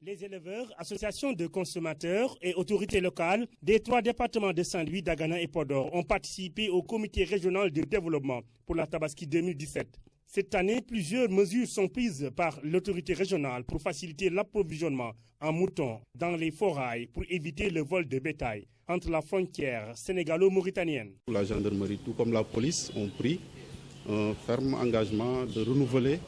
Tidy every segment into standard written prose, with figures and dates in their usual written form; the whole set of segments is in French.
Les éleveurs, associations de consommateurs et autorités locales des 3 départements de Saint-Louis, Dagana et Podor ont participé au comité régional de développement pour la Tabaski 2017. Cette année, plusieurs mesures sont prises par l'autorité régionale pour faciliter l'approvisionnement en moutons dans les forails pour éviter le vol de bétail entre la frontière sénégalo-mauritanienne. La gendarmerie, tout comme la police, ont pris un ferme engagement de renouveler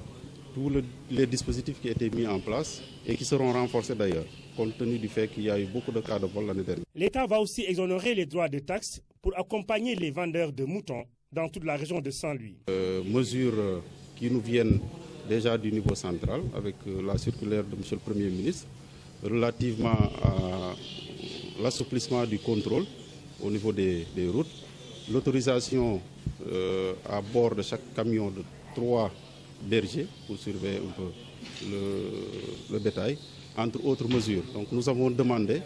tous les dispositifs qui étaient mis en place et qui seront renforcés d'ailleurs, compte tenu du fait qu'il y a eu beaucoup de cas de vol l'année dernière. L'État va aussi exonérer les droits de taxes pour accompagner les vendeurs de moutons dans toute la région de Saint-Louis. Mesures qui nous viennent déjà du niveau central avec la circulaire de M. le Premier ministre relativement à l'assouplissement du contrôle au niveau des routes, l'autorisation à bord de chaque camion de 3 bergers pour surveiller un peu le bétail, entre autres mesures. Donc nous avons demandé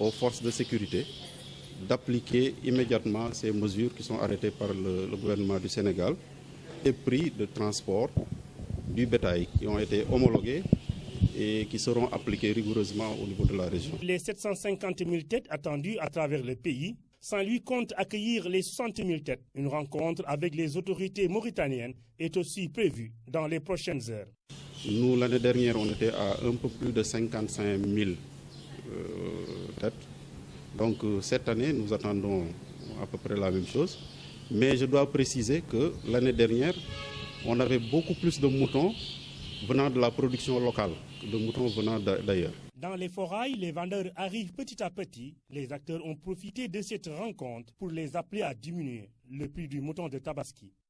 aux forces de sécurité d'appliquer immédiatement ces mesures qui sont arrêtées par le gouvernement du Sénégal. Les prix de transport du bétail qui ont été homologués et qui seront appliqués rigoureusement au niveau de la région. Les 750 000 têtes attendues à travers le pays, Saint-Louis compte accueillir les 60 000 têtes. Une rencontre avec les autorités mauritaniennes est aussi prévue dans les prochaines heures. Nous, l'année dernière, on était à un peu plus de 55 000 têtes. Donc cette année, nous attendons à peu près la même chose. Mais je dois préciser que l'année dernière, on avait beaucoup plus de moutons venant de la production locale que de moutons venant d'ailleurs. Dans les forails, les vendeurs arrivent petit à petit. Les acteurs ont profité de cette rencontre pour les appeler à diminuer le prix du mouton de Tabaski.